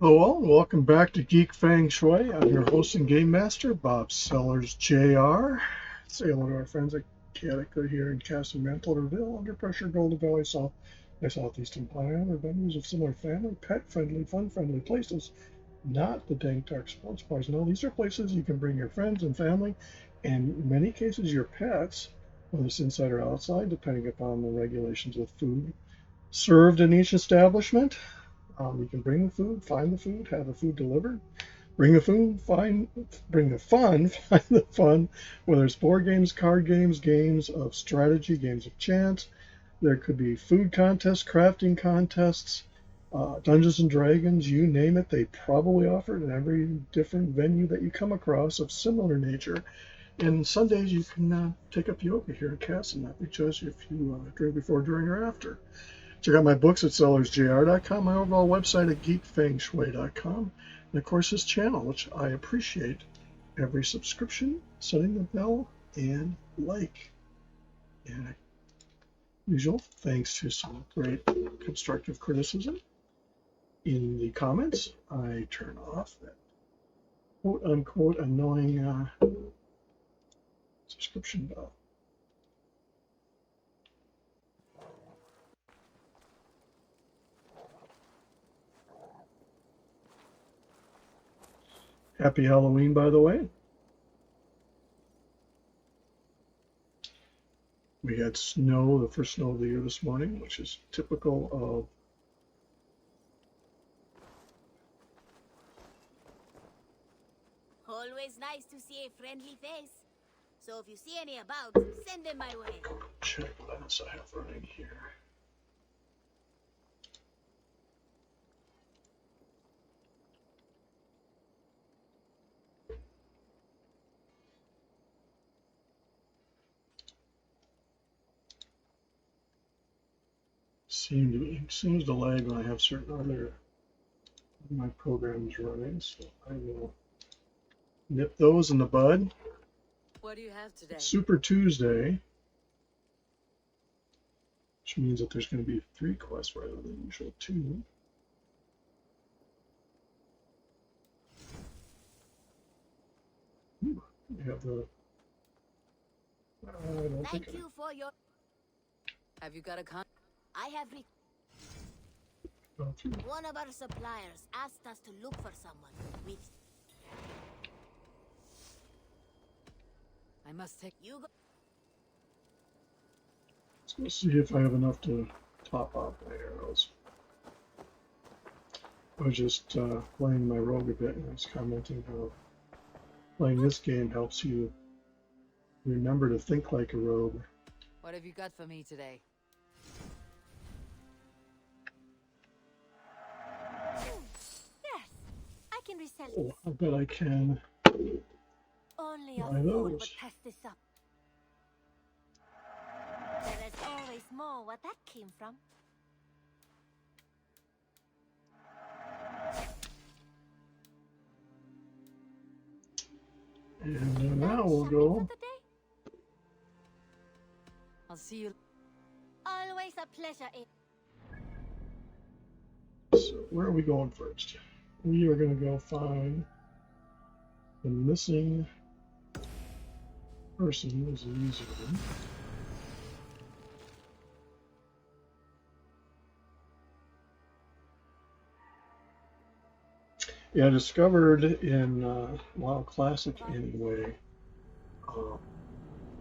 Hello and welcome back to Geek, Feng, Shui. I'm your host and game master, Bob Sellers Jr. Say hello to our friends at Connecticut here in Castle Mantle, Under Pressure, Golden Valley, South by Southeastern Pine, or venues of similar family, pet-friendly, fun-friendly places, not the dank dark sports bars. No, these are places you can bring your friends and family, and in many cases your pets, whether it's inside or outside, depending upon the regulations of food served in each establishment. You can bring the food, find the food, have the food delivered. Bring the food, bring the fun, find the fun. Whether it's board games, card games, games of strategy, games of chance. There could be food contests, crafting contests, Dungeons and Dragons, you name it. They probably offer it in every different venue that you come across of similar nature. And Sundays you can take up yoga here at Castle, not be judged if you drink before, during, or after. Check out my books at sellersjr.com, my overall website at geekfengshui.com, and of course this channel, which I appreciate every subscription, setting the bell, and like. And usual, thanks to some great constructive criticism in the comments, I turn off that quote-unquote annoying subscription bell. Happy Halloween, by the way. We had snow, the first snow of the year this morning, which is typical of Always nice to see a friendly face. So if you see any about, send them my way. Check what else I have running here. Seems to lag when I have certain other of my programs running, so I will nip those in the bud. What do you have today? Super Tuesday, which means that there's going to be 3 quests rather than usual 2. Ooh, we have the. I don't Thank think you for your. Have you got a con? I have. I. One of our suppliers asked us to look for someone with. I must take You go. Let's see if I have enough to top off my arrows. I was just playing my rogue a bit, and I was commenting how playing this game helps you remember to think like a rogue. What have you got for me today? Yes, I can resell Oh, this. I bet I can. Only a buy fool those. would pass this up. There is always more where that came from. And now we'll go. I'll see you. Always a pleasure. So where are we going first? We are going to go find the missing person. Is an easy one. Yeah, I discovered in WoW Classic anyway,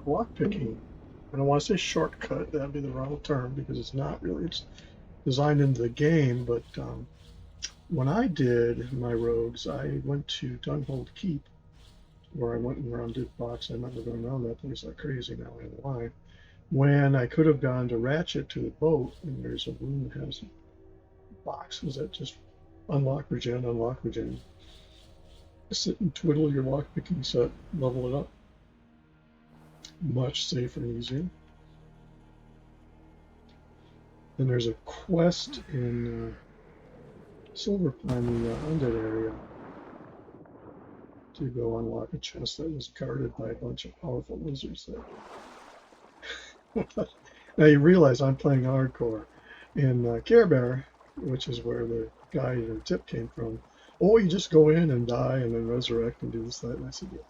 lockpicking. I don't want to say shortcut, that'd be the wrong term because it's not really, it's designed into the game, but when I did my rogues, I went to Dunhold Keep, where I went around did box. I remember going around that place like crazy now, I know why. When I could have gone to Ratchet to the boat, and there's a room that has boxes that just unlock regen. Sit and twiddle your lockpicking set, level it up. Much safer and easier. Then there's a quest in Silverpine, the undead area, to go unlock a chest that was guarded by a bunch of powerful lizards there. Now you realize I'm playing hardcore. In Care Bear, which is where the guy in the tip came from, oh, you just go in and die and then resurrect and do this, that. And I said, yeah,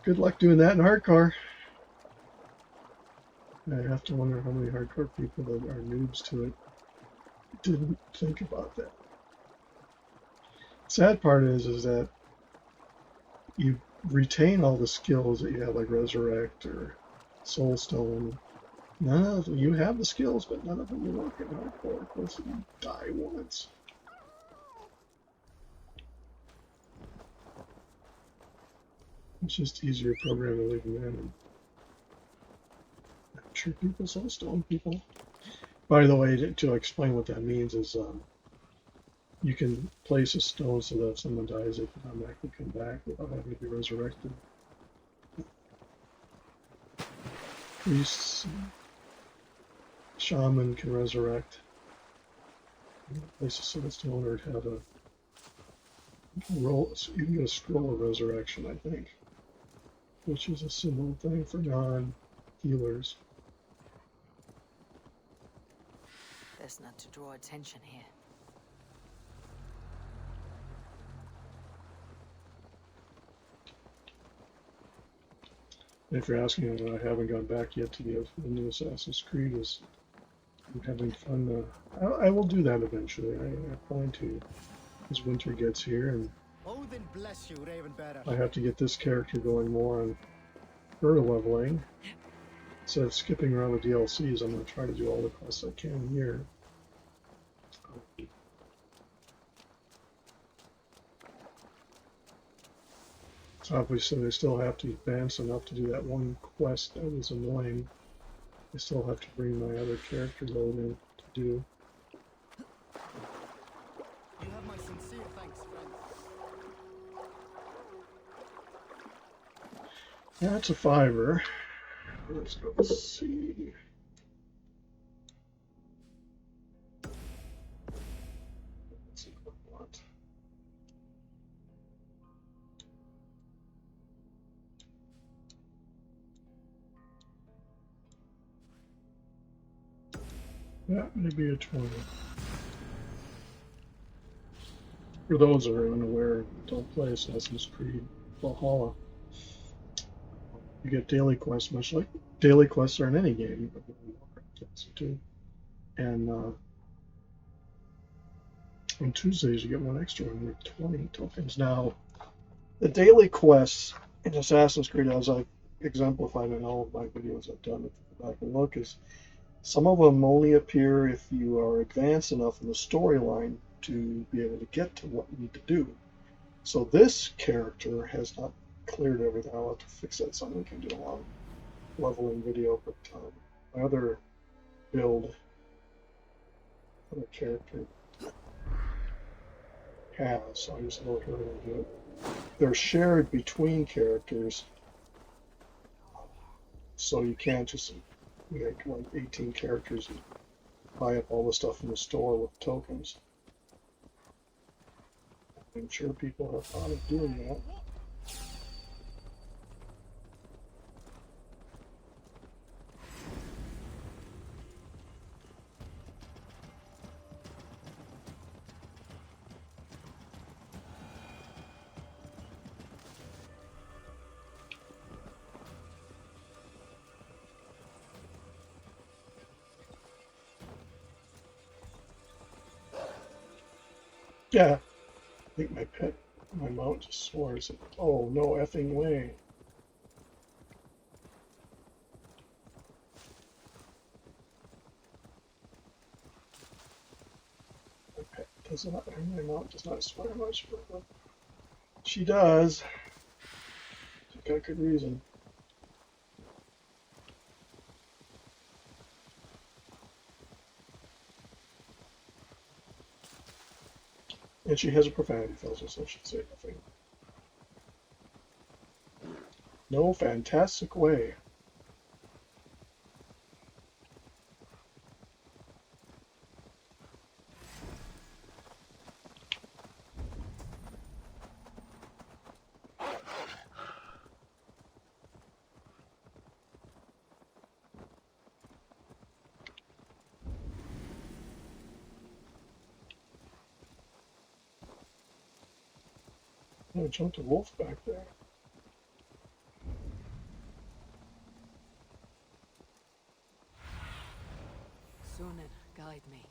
good luck doing that in hardcore. I have to wonder how many hardcore people that are noobs to it didn't think about that. Sad part is that you retain all the skills that you have, like resurrect or soul stone. None of them, you have the skills, but none of them will work in hardcore unless you die once. It's just easier program to leave them in. And I'm sure people soul stone people. By the way, to explain what that means is you can place a stone so that if someone dies, they can automatically come back without having to be resurrected. Priests, shaman can resurrect. Place a stone or have a roll. So you can get a scroll of resurrection, I think, which is a similar thing for non-healers. Best not to draw attention here. If you're asking, I haven't gone back yet to the new Assassin's Creed. I'm having fun. I will do that eventually. I plan to, as winter gets here, and Odin bless you, Ravenbearer. I have to get this character going more on her leveling. Instead of skipping around the DLCs, I'm going to try to do all the quests I can here. So obviously I still have to advance enough to do that one quest that was annoying. I still have to bring my other character load in to do. You have my sincere thanks, friend. That's a $5. Let's go see. Let's see what I want. That may be a 20. For those that are unaware, don't play Assassin's Creed Valhalla. You get daily quests, much like daily quests are in any game, but too. And on Tuesdays, you get one extra one with 20 tokens. Now, the daily quests in Assassin's Creed, as I've exemplified in all of my videos I've done, if you go back and look, is some of them only appear if you are advanced enough in the storyline to be able to get to what you need to do. So this character has not cleared everything. I'll have to fix that. Someone can do a long leveling video, but my other build, other character has, so I just know her to do it. They're shared between characters, so you can't just make like 18 characters and buy up all the stuff in the store with tokens. I'm sure people have thought of doing that. Yeah, I think my mount just swore. I said, oh, no effing way. My pet does not, my mount does not swear much, but she does. She's got good reason. And she has a profanity filter, so she say nothing. No fantastic way. Oh, I jumped a wolf back there. Sunan, guide me.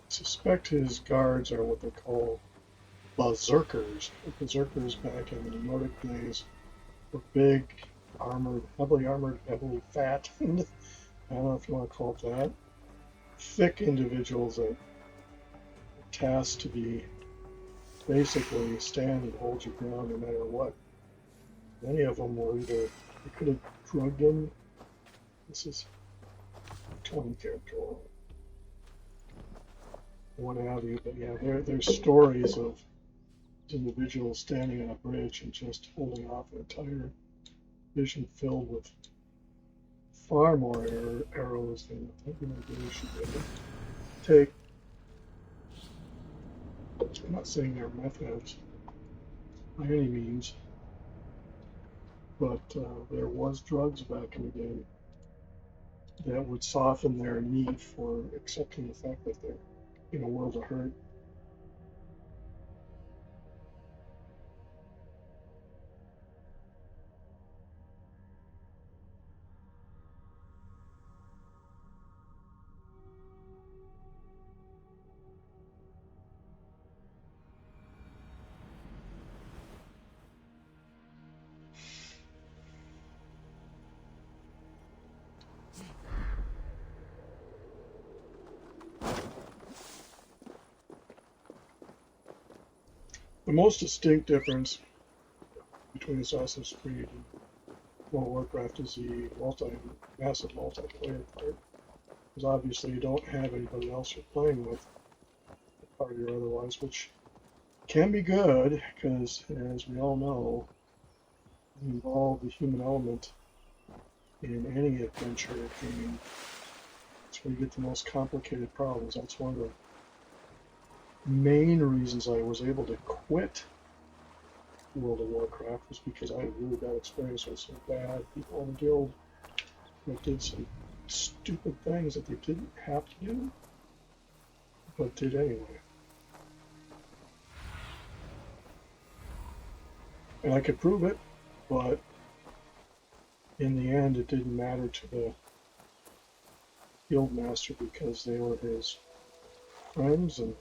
I suspect his guards are what they call berserkers. Berserkers back in the Nordic days were big, heavily armored, heavily fat. I don't know if you want to call it that. Thick individuals that were tasked to be basically stand and hold your ground no matter what. Many of them were either, you could have drugged them. This is 20 character. What have you, but yeah, there's stories of individuals standing on a bridge and just holding off an entire vision filled with far more arrows than I think they should be able to take. I'm not saying they're meth heads by any means, but there was drugs back in the day that would soften their need for accepting the fact that they're in a world of hurt. The most distinct difference between Assassin's Creed and World of Warcraft is the massive multiplayer part. Because obviously you don't have anybody else you're playing with, party or otherwise, which can be good, because as we all know, you involve the human element in any adventure game. That's where you get the most complicated problems. That's one of the main reasons I was able to quit World of Warcraft, was because I had really bad experience with some bad people in the guild that did some stupid things that they didn't have to do, but did anyway. And I could prove it, but in the end it didn't matter to the guild master because they were his friends, and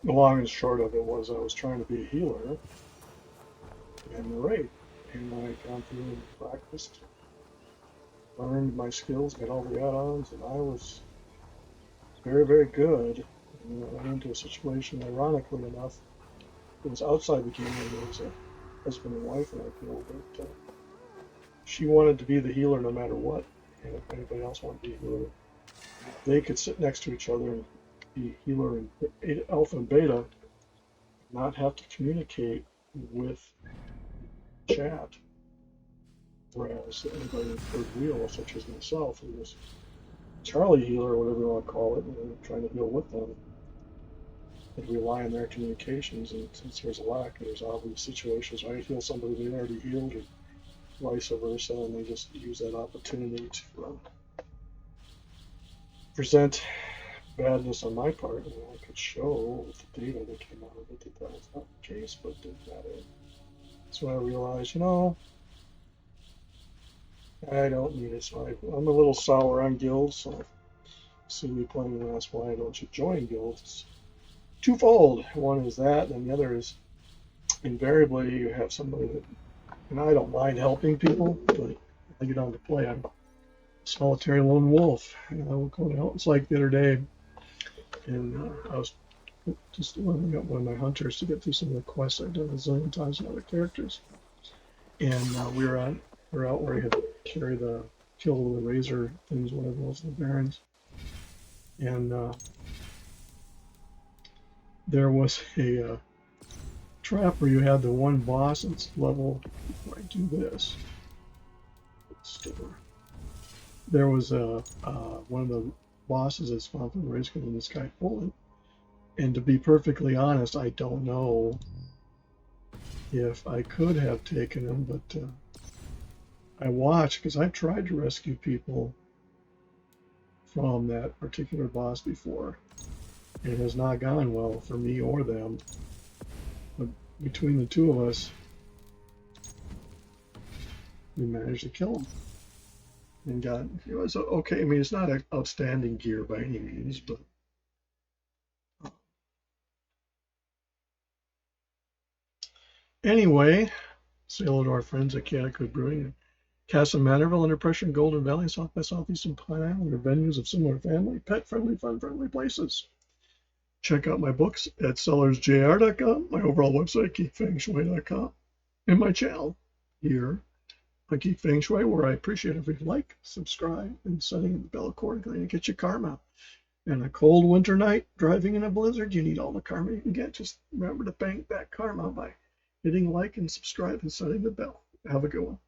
the long and short of it was I was trying to be a healer in the raid, and I had gone through and practiced, learned my skills, got all the add-ons, and I was very, very good. And I went into a situation, ironically enough, it was outside the game, and it was a husband and wife in our guild, but she wanted to be the healer no matter what, and if anybody else wanted to be a healer, they could sit next to each other and be healer and alpha and beta, not have to communicate with chat. Whereas anybody in third wheel, such as myself, who was Charlie healer, or whatever you want to call it, and trying to heal with them, and rely on their communications. And since there's a lack, there's obvious situations where I heal somebody they already healed, or vice versa, and they just use that opportunity to present badness on my part. I could show with the data that came out of it that was not the case, but it didn't matter. So I realized, I don't need it. So I'm a little sour on guilds. So see me playing and ask why don't you join guilds? It's twofold. One is that, and the other is invariably you have somebody that, and I don't mind helping people, but I get on to play, I'm a solitary lone wolf. I will go out. It's like the other day, and I was just leveling up one of my hunters to get through some of the quests I've done a zillion times with other characters. And we were out where you had to carry the kill the razor things, whatever else, the barons. And there was a trap where you had the one boss that's level. Before I do this, there was one of the bosses that spawned from the race in this guy Poland. And to be perfectly honest, I don't know if I could have taken him, but I watched because I've tried to rescue people from that particular boss before. And it has not gone well for me or them. But between the two of us, we managed to kill him. And it was okay. I mean, it's not an outstanding gear by any means, but anyway, say hello to our friends at Chaotic Brewing, Casa Manorville, Under Pressure, and Golden Valley, South by Southeast, and Pine Island are venues of similar family, pet-friendly, fun-friendly places. Check out my books at sellersjr.com, my overall website, geekfengshui.com, and my channel here on Geek Feng Shui, where I appreciate if you like, subscribe, and setting the bell accordingly to get your karma. And a cold winter night, driving in a blizzard, you need all the karma you can get. Just remember to bank that karma by hitting like and subscribe and setting the bell. Have a good one.